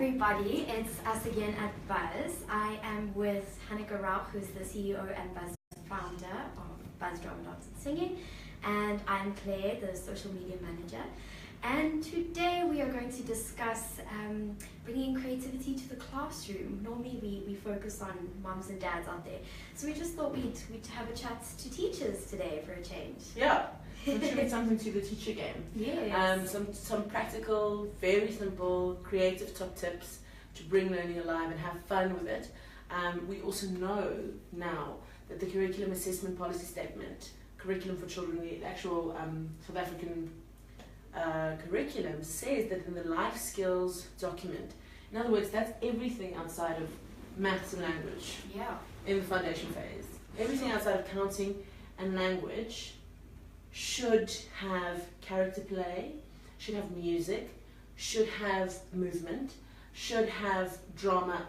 everybody, it's us again at Buzz. I am with Hanneke Rauch, who's the CEO and Buzz founder of Buzz Drama Dance and Singing, and I'm Claire, the social media manager. And today we are going to discuss bringing creativity to the classroom. Normally we focus on moms and dads out there, so we just thought we'd have a chat to teachers today for a change. Yeah, contribute something to the teacher game. Yes. Some practical, very simple, creative top tips to bring learning alive and have fun with it. We also know now that the curriculum assessment policy statement, curriculum for children, the actual South African curriculum says that in the life skills document, in other words, that's everything outside of maths and language. Yeah. In the foundation phase, everything outside of counting and language should have character play, should have music, should have movement, should have drama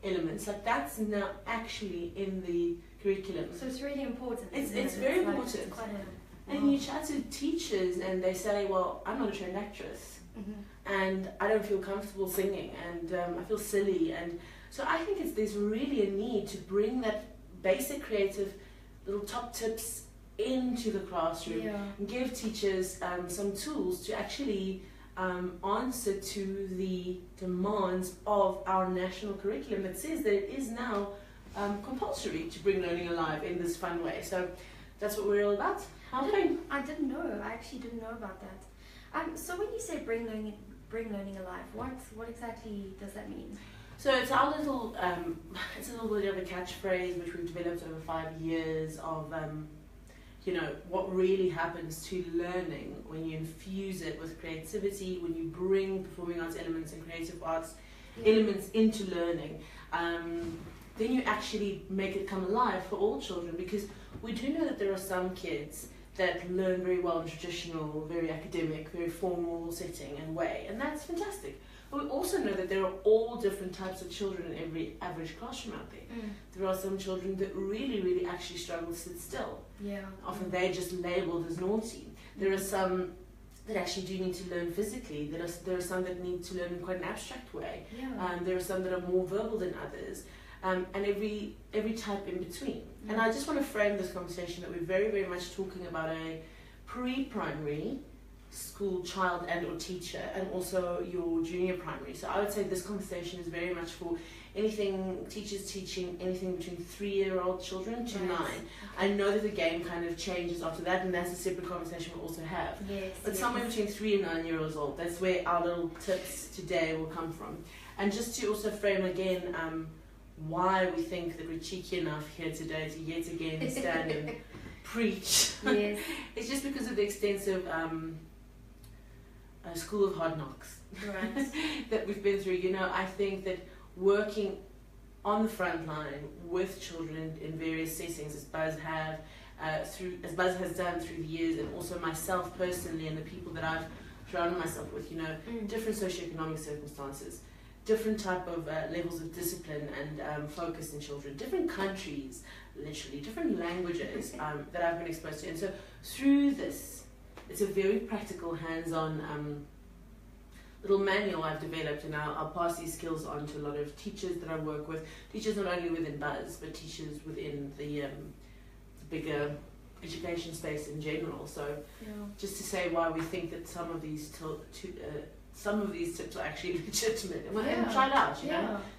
elements. Like that's now actually in the curriculum. So it's really important. It's very important. It's quite and you chat to teachers and they say, well, I'm not a trained actress and I don't feel comfortable singing and I feel silly. And so I think there's really a need to bring that basic creative little top tips into the classroom and give teachers some tools to actually answer to the demands of our national curriculum that says that it is now compulsory to bring learning alive in this fun way. So that's what we're all about. I didn't know. I actually didn't know about that. So when you say bring learning alive, what exactly does that mean? So it's our little, it's a little bit of a catchphrase which we've developed over 5 years of, what really happens to learning when you infuse it with creativity, when you bring performing arts elements and creative arts elements into learning. Then you actually make it come alive for all children, because we do know that there are some kids that learn very well in traditional, very academic, very formal setting and way, and that's fantastic. But we also know that there are all different types of children in every average classroom out there. There are some children that really, really actually struggle to sit still. Yeah. Often they're just labelled as naughty. There are some that actually do need to learn physically. There are some that need to learn in quite an abstract way. There are some that are more verbal than others. And every type in between. And I just want to frame this conversation that we're very, very much talking about a pre-primary school child and or teacher, and also your junior primary. So I would say this conversation is very much for anything, teachers teaching anything between 3-year-old children to 9. I know that the game kind of changes after that, and that's a separate conversation we'll also have. But somewhere between 3 and 9 years old, that's where our little tips today will come from. And just to also frame again why we think that we're cheeky enough here today to yet again stand and preach. It's just because of the extensive school of hard knocks that we've been through. I think that working on the front line with children in various settings, as Buzz has done through the years, and also myself personally and the people that I've surrounded myself with, different socioeconomic circumstances, different type of levels of discipline and focus in children, different countries, literally, different languages that I've been exposed to. And so through this, it's a very practical, hands-on little manual I've developed, and I'll pass these skills on to a lot of teachers that I work with, teachers not only within Buzz, but teachers within the bigger education space in general. So just to say why we think that some of these tips are actually legitimate and try it out,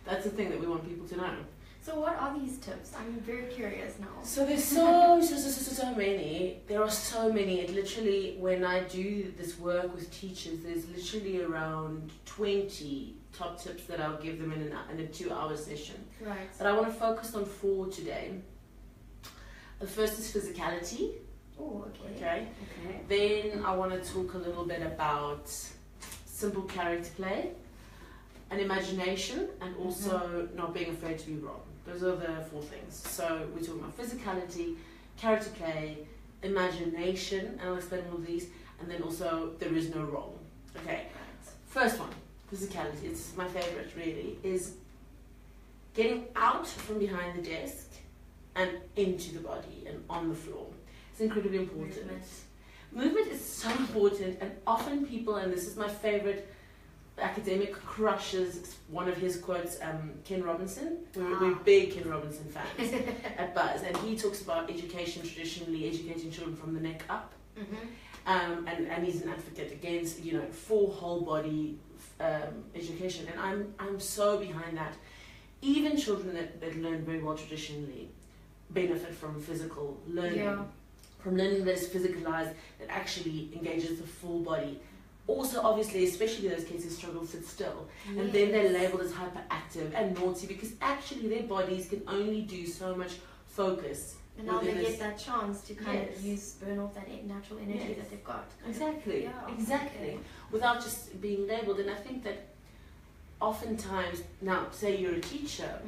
That's the thing that we want people to know. So what are these tips? I'm very curious now. So there's so many. There are so many. It literally, when I do this work with teachers, there's literally around 20 top tips that I'll give them in a 2-hour session. Right. But I want to focus on 4 today. The first is physicality. Oh, okay. Then I want to talk a little bit about simple character play, and imagination, and also not being afraid to be wrong. Those are the 4 things. So we're talking about physicality, character play, imagination, and I'll explain all of these, and then also there is no wrong. Okay, first one, physicality. It's my favorite, really, is getting out from behind the desk and into the body and on the floor. It's incredibly important. Movement is so important, and often people, and this is my favorite academic crushes one of his quotes, Ken Robinson. We're big Ken Robinson fans at Buzz, and he talks about education traditionally educating children from the neck up. And he's an advocate against, you know, full whole body education, and I'm so behind that. Even children that learn very well traditionally benefit from physical learning, from learning that is physicalized, that actually engages the full body. Also, obviously, especially those kids who struggle to sit still, and then they're labeled as hyperactive and naughty because actually their bodies can only do so much focus. And now they get that chance to kind of burn off that natural energy that they've got. Exactly, exactly. Without just being labelled. And I think that oftentimes, now, say you're a teacher,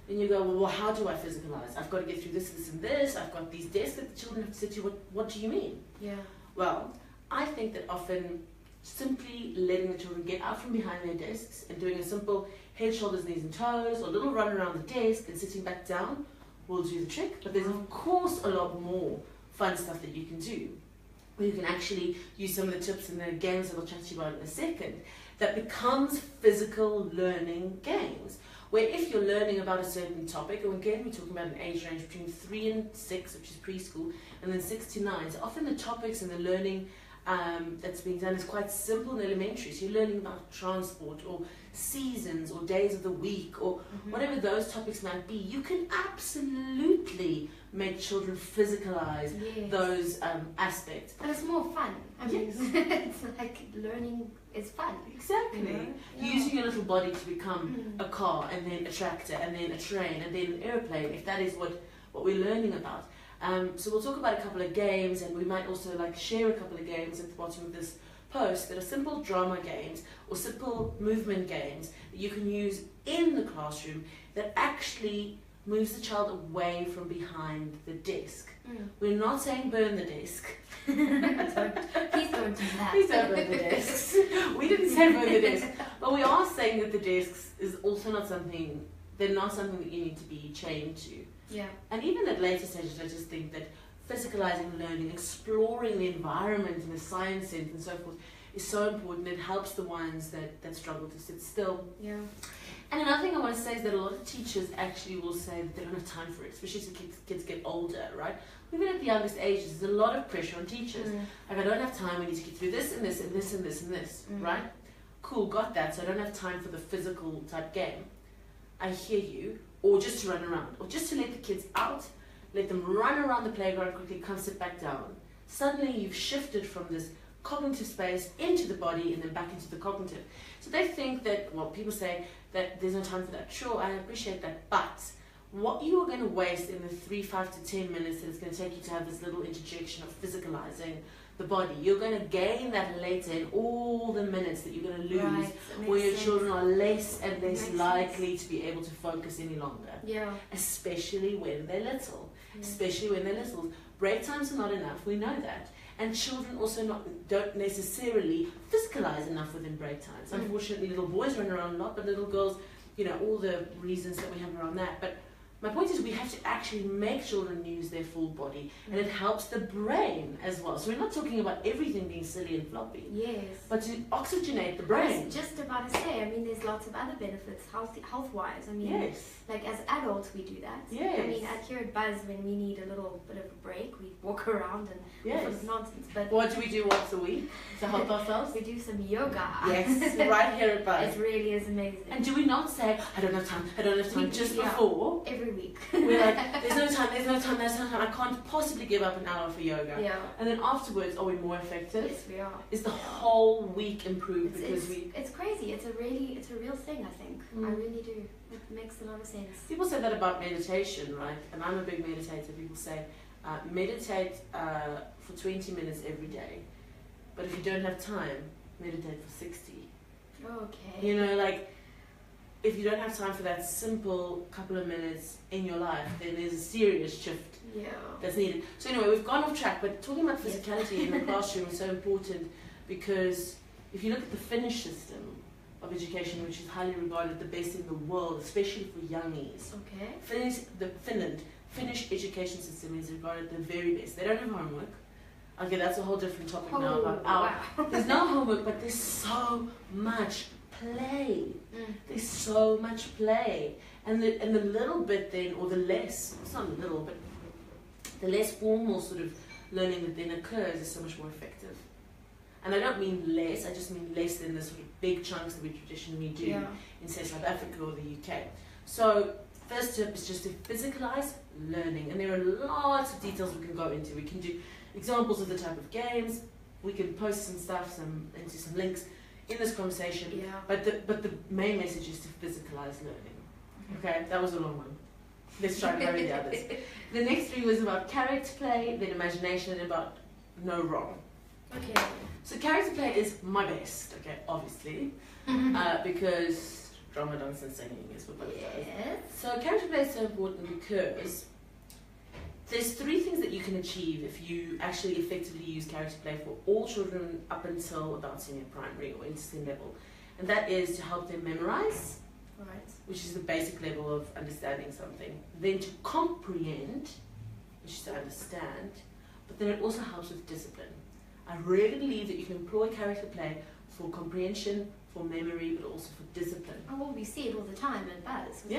and you go, well, how do I physicalize? I've got to get through this, this, and this. I've got these desks that the children have to sit to. What do you mean? Well, I think that often simply letting the children get out from behind their desks and doing a simple head, shoulders, knees, and toes, or a little run around the desk and sitting back down will do the trick. But there's of course a lot more fun stuff that you can do, where you can actually use some of the tips and the games that I'll chat to you about in a second, that becomes physical learning games, where if you're learning about a certain topic, and again we're talking about an age range between 3 and 6, which is preschool, and then 6 to 9, so often the topics and the learning that's being done is quite simple and elementary. So you're learning about transport or seasons or days of the week or whatever those topics might be. You can absolutely make children physicalize those aspects. And it's more fun. I mean, it's like learning is fun. Exactly. You know? Using your little body to become a car and then a tractor and then a train and then an airplane, if that is what we're learning about. So we'll talk about a couple of games, and we might also share a couple of games at the bottom of this post that are simple drama games or simple movement games that you can use in the classroom that actually moves the child away from behind the desk. We're not saying burn the desk. Please don't do that. Please don't burn the desks. We didn't say burn the desk, but we are saying that the desks is also not something. They're not something that you need to be chained to. And even at later stages, I just think that physicalizing learning, exploring the environment in a science sense and so forth is so important. It helps the ones that struggle to sit still. And another thing I want to say is that a lot of teachers actually will say that they don't have time for it, especially as the kids get older, right? Even at the youngest ages, there's a lot of pressure on teachers. Like, I don't have time, we need to get through this and this and this and this and this, right? Cool, got that, so I don't have time for the physical type game. I hear you. Or just to run around, or just to let the kids out, let them run around the playground quickly, come sit back down. Suddenly you've shifted from this cognitive space into the body and then back into the cognitive. So they think that, well, people say that there's no time for that. Sure, I appreciate that, but what you are going to waste in the 5 to 10 minutes that it's going to take you to have this little interjection of physicalizing the body, you're going to gain that later in all the minutes that you're going to lose, where your children are less and less likely to be able to focus any longer. Especially when they're little. Especially when they're little. Break times are not enough, we know that. And children also don't necessarily physicalize enough within break times. Unfortunately, little boys run around a lot, but little girls, you know, all the reasons that we have around that. But my point is we have to actually make children use their full body, and it helps the brain as well. So we're not talking about everything being silly and floppy. But to oxygenate the brain. I was just about to say, I mean, there's lots of other benefits health-wise. I mean, like as adults we do that. I mean, here at Buzz, when we need a little bit of a break, we walk around and all sorts of nonsense. But what do we do once a week to help ourselves? We do some yoga. Right here at Buzz. It really is amazing. And do we not say, I don't have time, just before? Every week. We're like, there's no time, I can't possibly give up an hour for yoga. And then afterwards, are we more effective? Yes, we are. Is the whole week improved it's crazy. It's a real thing, I think. I really do. It makes a lot of sense. People say that about meditation, right? And I'm a big meditator. People say, meditate for 20 minutes every day. But if you don't have time, meditate for 60. Okay. You know, like, if you don't have time for that simple couple of minutes in your life, then there's a serious shift that's needed. So anyway, we've gone off track, but talking about physicality in the classroom is so important, because if you look at the Finnish system of education, which is highly regarded the best in the world, especially for youngies. Finnish education system is regarded the very best. They don't have homework. Okay, that's a whole different topic now. About there's no homework, but there's so much play. There's so much play. And the little bit then, or the less, it's not a little, but the less formal sort of learning that then occurs is so much more effective. And I don't mean less, I just mean less than the sort of big chunks that we traditionally do in, say, South Africa or the UK. So, first tip is just to physicalize learning. And there are lots of details we can go into. We can do examples of the type of games. We can post some stuff into some links in this conversation. Yeah. But the main message is to physicalize learning. Okay, that was a long one. Let's try and hurry the others. The next 3 was about character play, then imagination, and about no wrong. Okay. So character play is my best, okay, obviously, because drama, dance, and singing is what both does. So character play is so important because there's 3 things that you can achieve if you actually effectively use character play for all children up until about senior primary or into STEM level. And that is to help them memorize, which is the basic level of understanding something. Then to comprehend, which is to understand, but then it also helps with discipline. I really believe that you can employ character play for comprehension, for memory, but also for discipline. Oh, well, we see it all the time at Buzz with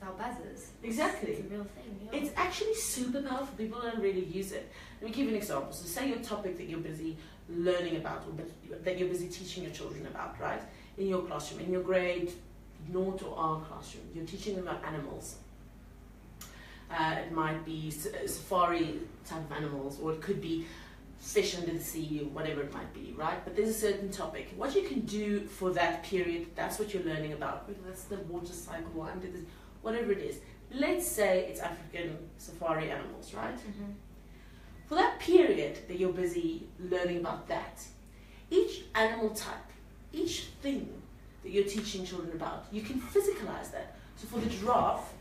our buzzers. Exactly. It's a real thing. Yeah. It's actually super powerful. People don't really use it. Let me give you an example. So say your topic that you're busy learning about, or that you're busy teaching your children about, right? In your classroom, in your grade 0 to R classroom, you're teaching them about animals. It might be safari type of animals, or it could be fish under the sea, or whatever it might be, right? But there's a certain topic. What you can do for that period, that's what you're learning about. Whether that's the water cycle, or whatever it is. Let's say it's African safari animals, right? For that period that you're busy learning about that, each animal type, each thing that you're teaching children about, you can physicalize that. So for the giraffe,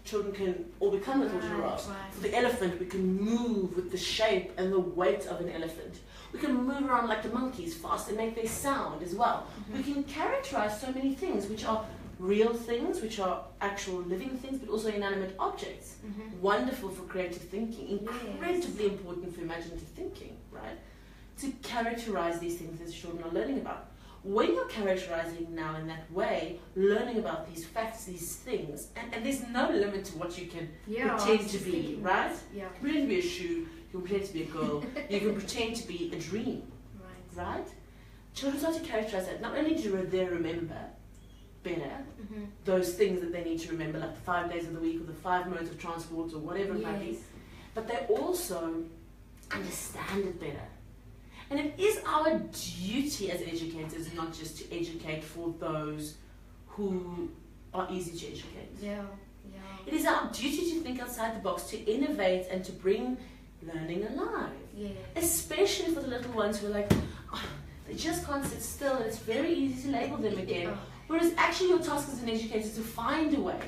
children can all become little giraffes. For the elephant, we can move with the shape and the weight of an elephant. We can move around like the monkeys fast and make their sound as well. We can characterize so many things, which are real things, which are actual living things, but also inanimate objects. Wonderful for creative thinking, incredibly important for imaginative thinking, right? To characterize these things that children are learning about. When you're characterizing now in that way, learning about these facts, these things, and there's no limit to what you can pretend to be, right? You can pretend to be a shoe, you can pretend to be a girl, you can pretend to be a dream, right? Children start to characterize that. Not only do they remember better those things that they need to remember, like the 5 days of the week, or the 5 modes of transport, or whatever it might be, but they also understand it better. And it is our duty as educators not just to educate for those who are easy to educate. It is our duty to think outside the box, to innovate and to bring learning alive. Especially for the little ones who are like, oh, they just can't sit still, and it's very easy to label them again. Whereas actually your task as an educator is to find a way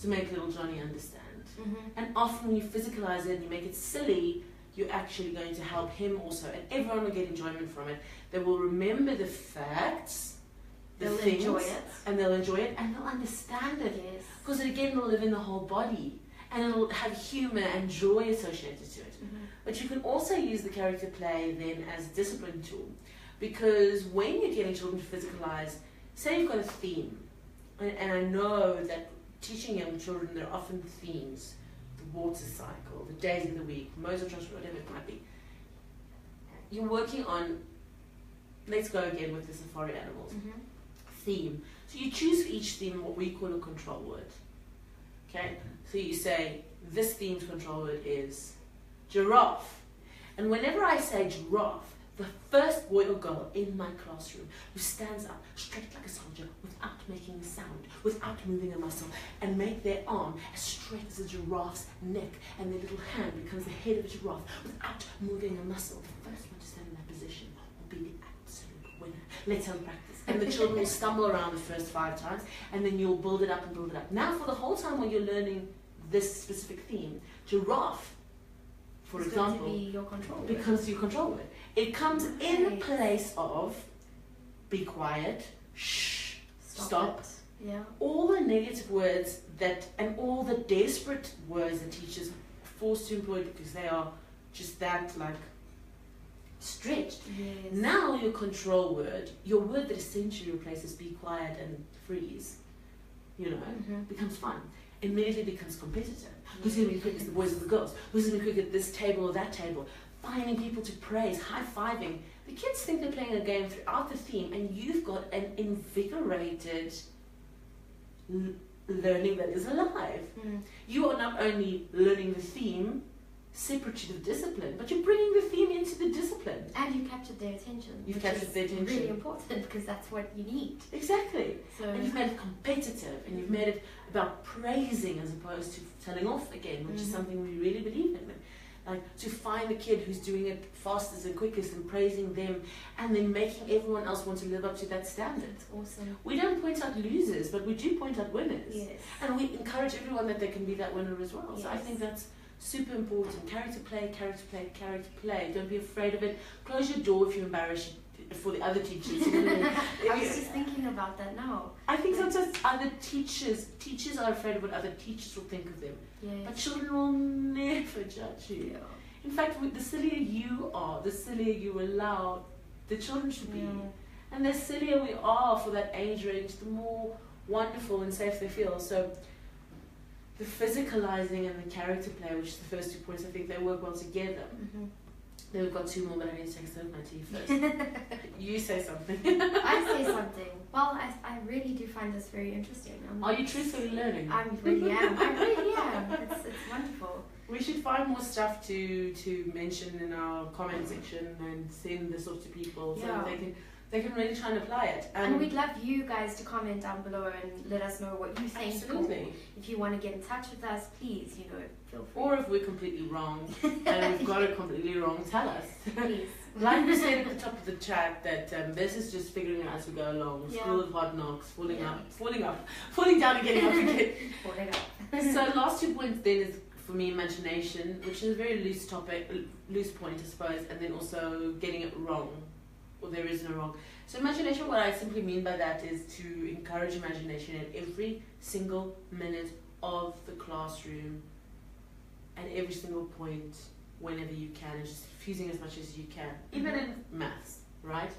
to make little Johnny understand. And often when you physicalize it and you make it silly, you're actually going to help him also, and everyone will get enjoyment from it. They will remember the facts, things, and they'll enjoy it, and they'll understand it. Because it again will live in the whole body, and it'll have humour and joy associated to it. But you can also use the character play then as a discipline tool, because when you're getting children to physicalize, say you've got a theme, and I know that teaching young children, there are often themes. Water cycle, the days of the week, modes of transport, whatever it might be. You're working on, let's go again with the safari animals, theme. So you choose for each theme what we call a control word. Okay? So you say, this theme's control word is giraffe. And whenever I say giraffe, the first boy or girl in my classroom who stands up straight like a soldier without making a sound, without moving a muscle, and make their arm as straight as a giraffe's neck, and their little hand becomes the head of a giraffe without moving a muscle, the first one to stand in that position will be the absolute winner. Let's have practice. And the children will stumble around the first 5 times, and then you'll build it up and build it up. Now for the whole time when you're learning this specific theme, giraffe, for example, becomes your control word. It comes in place of be quiet, shh, stop. All the negative words and all the desperate words that teachers are forced to employ because they are just that stretched. Yes. Now your control word, your word that essentially replaces be quiet and freeze, becomes fun. Immediately becomes competitive. Who's going to be quickest, the boys or the girls? Who's going to be quick at this table or that table? Finding people to praise, high-fiving. The kids think they're playing a game throughout the theme, and you've got an invigorated learning that is alive. You are not only learning the theme separate to the discipline, but you're bringing the theme into the discipline. And you captured their attention. You've captured their attention. Really important, because that's what you need. Exactly. So, and you've made it competitive, and you've made it about praising as opposed to telling off again, which is something we really believe in. Like, to find the kid who's doing it fastest and quickest and praising them, and then making everyone else want to live up to that standard. That's awesome. We don't point out losers, but we do point out winners. Yes. And we encourage everyone that they can be that winner as well. Yes. So I think that's super important. Character play, character play, character play. Don't be afraid of it. Close your door if you're embarrassed for the other teachers. I was just thinking about that now. I think sometimes other teachers are afraid of what other teachers will think of them. Yes. But children will never judge you. Yeah. In fact, the sillier you are, the sillier you allow the children to be. And the sillier we are for that age range, the more wonderful and safe they feel. So the physicalizing and the character play, which is the first 2 points, I think they work well together. Then we've got 2 more, but I need to take a sip of my tea first. You say something. I say something. Well, I really do find this very interesting. Are you truthfully learning? I really am. I really am. It's wonderful. We should find more stuff to mention in our comment section and send this off to people so that they can really try and apply it. And we'd love you guys to comment down below and let us know what you think. Absolutely. If you want to get in touch with us, please, feel free. Or if we're completely wrong and we've got it completely wrong, tell us. Please. Like we said at the top of the chat, that this is just figuring it out as we go along. School of hard knocks, falling down and getting up again. Falling up. So last 2 points then is, for me, imagination, which is a very loose topic, loose point, I suppose, and then also getting it wrong, or there is no wrong. So imagination, what I simply mean by that is to encourage imagination at every single minute of the classroom, at every single point, whenever you can, and just fusing as much as you can, even in maths, right?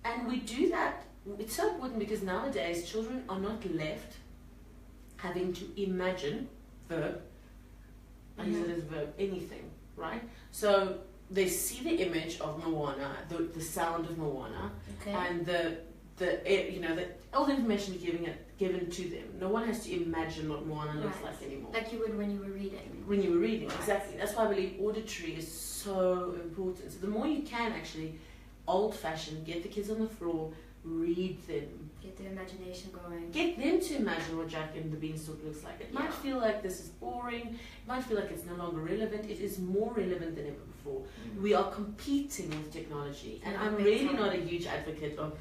And we do that, it's so important because nowadays children are not left having to imagine, verb, I use it as a verb, anything, right? So they see the image of Moana, the sound of Moana, and the all the information given to them. No one has to imagine what Moana looks like anymore. Like you would when you were reading. When you were reading, exactly. That's why I believe auditory is so important. So the more you can actually, old-fashioned, get the kids on the floor, read them. Get their imagination going. Get them to imagine what Jack and the Beanstalk looks like. It might feel like this is boring. It might feel like it's no longer relevant. It is more relevant than ever before. We are competing with technology. And I'm really not a huge advocate of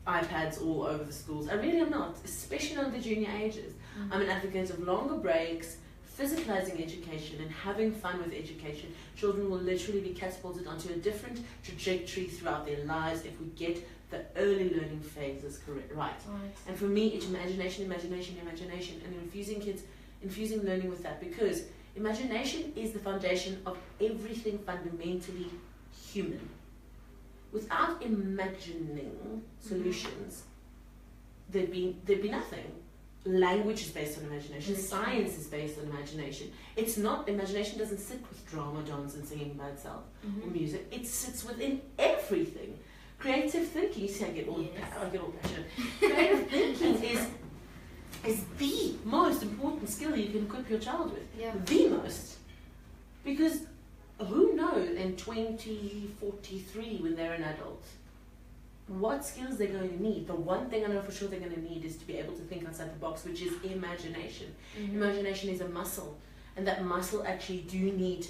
iPads all over the schools. I really am not, especially on the junior ages. I'm an advocate of longer breaks, physicalizing education and having fun with education. Children will literally be catapulted onto a different trajectory throughout their lives if we get the early learning phases right. And for me, it's imagination, and infusing learning with that, because imagination is the foundation of everything fundamentally human. Without imagining solutions, there'd be nothing. Language is based on imagination. Science is based on imagination. It's not, imagination doesn't sit with drama, dance, and singing by itself, or music. It sits within everything. Creative thinking, you see, I get all passionate. Creative thinking is the most important skill you can equip your child with. The most. Because who knows in 2043 when they're an adult, what skills they're going to need. The one thing I know for sure they're going to need is to be able to think outside the box, which is imagination. Imagination is a muscle, and that muscle actually do need.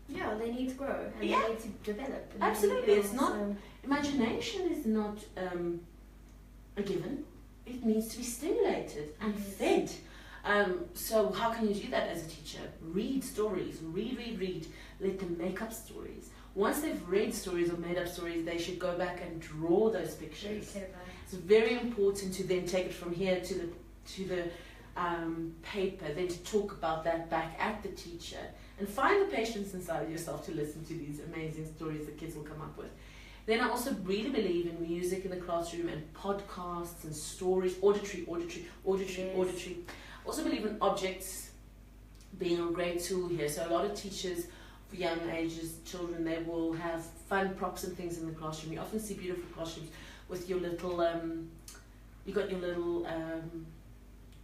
Yeah, they need to grow and they need to develop. Absolutely, it's not. Imagination is not a given. It needs to be stimulated and fed. So how can you do that as a teacher? Read stories. Read. Let them make up stories. Once they've read stories or made up stories, they should go back and draw those pictures. It's very important to then take it from here to the paper, then to talk about that back at the teacher, and find the patience inside yourself to listen to these amazing stories that kids will come up with. Then I also really believe in music in the classroom and podcasts and stories, auditory. Also believe in objects being a great tool here. So a lot of teachers for young ages, children, they will have fun props and things in the classroom. You often see beautiful classrooms with your little, you got your little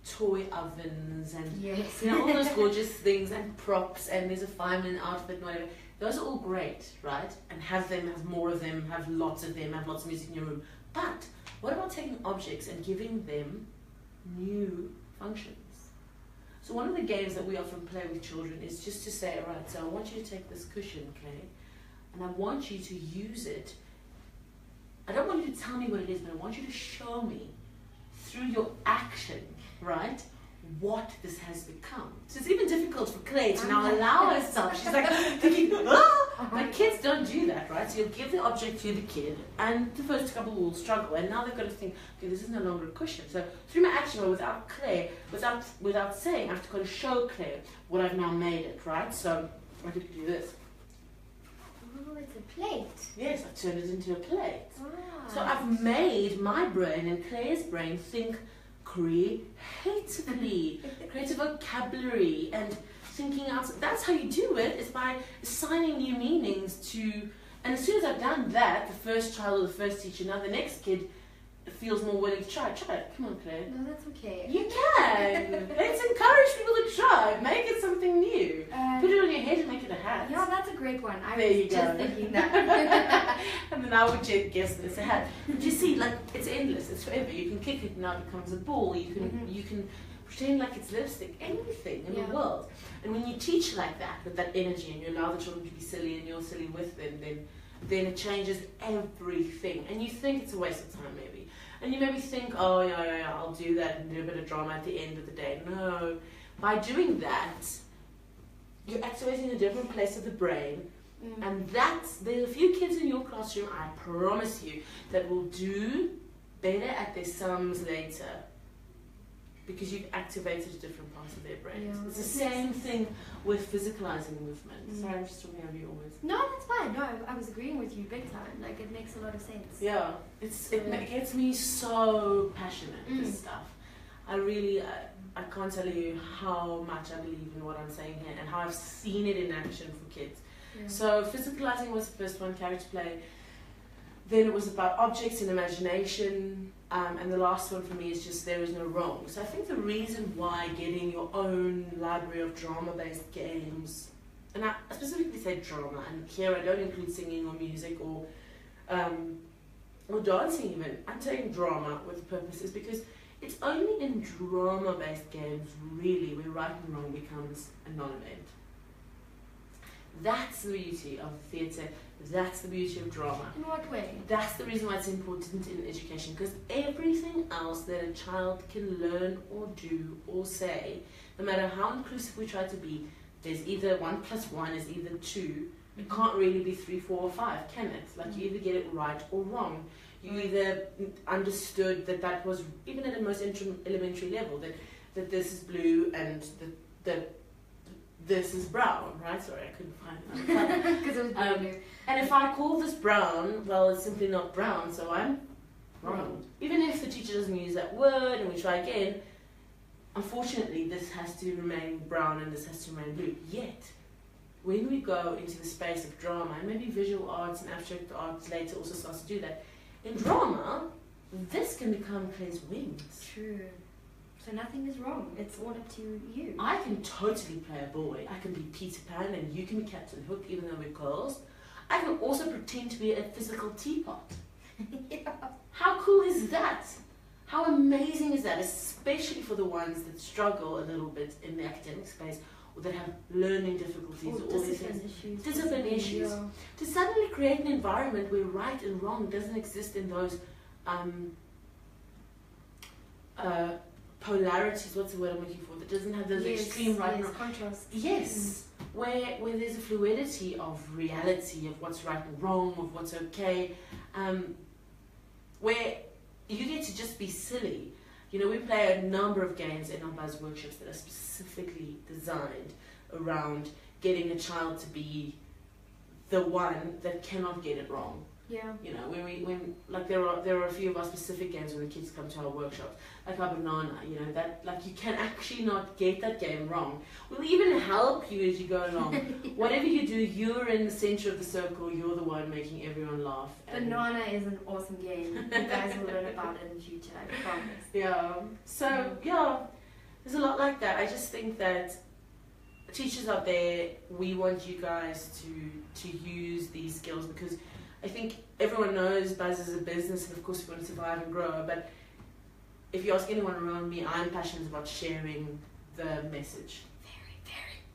toy ovens and yes. all those gorgeous things and props, and there's a fireman outfit and whatever. Those are all great, right? And have more of them, have lots of music in your room. But what about taking objects and giving them new functions? So one of the games that we often play with children is just to say, all right, so I want you to take this cushion, okay? And I want you to use it. I don't want you to tell me what it is, but I want you to show me through your action, right, what this has become. So it's even difficult for Claire to now allow herself. She's like thinking, but kids don't do that, right? So you'll give the object to the kid, and the first couple will struggle, and now they've got to think, okay, this is no longer a cushion. So through my action, or without Claire, without saying, I have to kind of show Claire what I've now made it, right? So I could do this. Oh, it's a plate. Yes, I turned it into a plate. Wow. So I've made my brain and Claire's brain think creatively, creative vocabulary and thinking out. That's how you do it, is by assigning new meanings to, and as soon as I've done that, the first child or the first teacher, now the next kid feels more willing to try it. Come on, Claire. No, that's okay. You can. Let's encourage people to try. Make it something new. Put it on your head and make it a hat. Yeah, that's a great one. I there was you just go. thinking that. And then I would guess that it's a hat. But you see, like, it's endless. It's forever. You can kick it and now it becomes a ball. You can pretend like it's lipstick. Anything in the world. And when you teach like that, with that energy, and you allow the children to be silly and you're silly with them, then it changes everything. And you think it's a waste of time, maybe. And you maybe think, oh, yeah, I'll do that and do a bit of drama at the end of the day. No. By doing that, you're activating a different place of the brain. And there's a few kids in your classroom, I promise you, that will do better at their sums later, because you've activated different parts of their brains. It's the same thing with physicalizing movement. Sorry, I'm just talking over you always. No, that's fine. No, I was agreeing with you big time. Like, it makes a lot of sense. Yeah, it gets me so passionate, this stuff. I really, I can't tell you how much I believe in what I'm saying here and how I've seen it in action for kids. Yeah. So physicalizing was the first one, character play. Then it was about objects and imagination. And the last one for me is just there is no wrong. So I think the reason why getting your own library of drama-based games, and I specifically say drama, and here I don't include singing or music or dancing even. I'm saying drama with a purpose, is because it's only in drama-based games really where right and wrong becomes a non-event. That's the beauty of theatre. That's the beauty of drama. In what way? That's the reason why it's important in education, because everything else that a child can learn or do or say, no matter how inclusive we try to be, there's either 1 + 1 is either 2. It can't really be 3, 4, or 5, can it? Like, you either get it right or wrong. You either understood that was, even at the most elementary level, that this is blue and that this is brown, right? Sorry, I couldn't find it. Because it was blue. And if I call this brown, well, it's simply not brown, so I'm wrong. Even if the teacher doesn't use that word and we try again, unfortunately, this has to remain brown and this has to remain blue. Yet, when we go into the space of drama, and maybe visual arts and abstract arts later also starts to do that, in drama, this can become Claire's wings. True. So nothing is wrong. It's all up to you. I can totally play a boy. I can be Peter Pan and you can be Captain Hook, even though we're girls. I can also pretend to be a physical teapot. How cool is that? How amazing is that? Especially for the ones that struggle a little bit in the academic space, or that have learning difficulties, or all these things. Discipline issues. To suddenly create an environment where right and wrong doesn't exist in those polarities, what's the word I'm looking for, that doesn't have those extreme right and wrong. Contrast. Yes, where there's a fluidity of reality, of what's right and wrong, of what's okay, where you get to just be silly. You know, we play a number of games in our Buzz workshops that are specifically designed around getting a child to be the one that cannot get it wrong. Yeah. You know, when like there are a few of our specific games when the kids come to our workshops, like our banana, you know, that like you can actually not get that game wrong. We'll even help you as you go along. Whatever you do, you're in the center of the circle, you're the one making everyone laugh. Banana is an awesome game. You guys will learn about it in the future, I promise. Yeah. So yeah, there's a lot like that. I just think that teachers out there, we want you guys to use these skills, because I think everyone knows Buzz is a business and of course we want to survive and grow, but if you ask anyone around me, I'm passionate about sharing the message.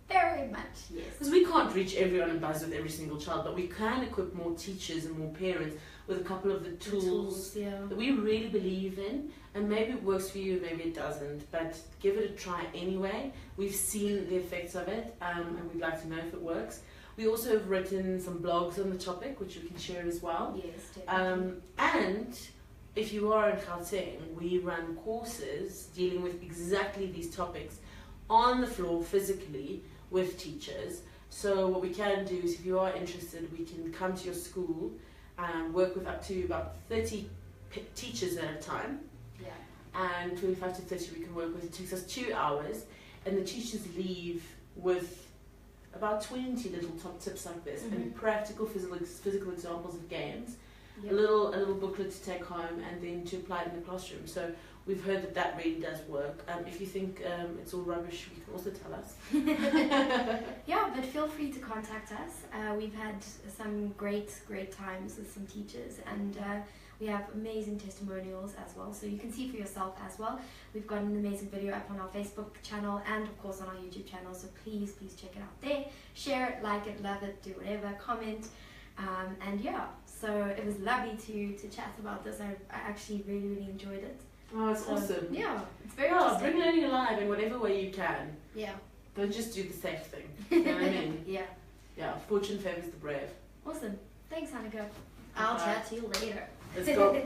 Very much, yes. Because we can't reach everyone in Buzz with every single child, but we can equip more teachers and more parents with a couple of the tools that we really believe in, and maybe it works for you, maybe it doesn't, but give it a try anyway. We've seen the effects of it, and we'd like to know if it works. We also have written some blogs on the topic, which we can share as well. Yes, definitely. And if you are in Gauteng, we run courses dealing with exactly these topics on the floor physically with teachers. So what we can do is, if you are interested, we can come to your school and work with up to about 30 teachers at a time. Yeah. And 25 to 30 we can work with. It takes us 2 hours, and the teachers leave with about 20 little top tips like this, and practical physical examples of games, a little booklet to take home, and then to apply it in the classroom. So we've heard that really does work. If you think it's all rubbish, you can also tell us. Yeah, but feel free to contact us. We've had some great times with some teachers, and we have amazing testimonials as well, so you can see for yourself as well. We've got an amazing video up on our Facebook channel and of course on our YouTube channel, so please check it out there. Share it, like it, love it, do whatever, comment, and yeah, so it was lovely to chat about this. I actually really enjoyed it. Oh, it's awesome. Yeah, it's very interesting. Bring learning alive in whatever way you can. Yeah. Don't just do the safe thing. You know what I mean? Yeah, fortune favors the brave. Awesome. Thanks, Hanneke. I'll chat to you later. Let's go.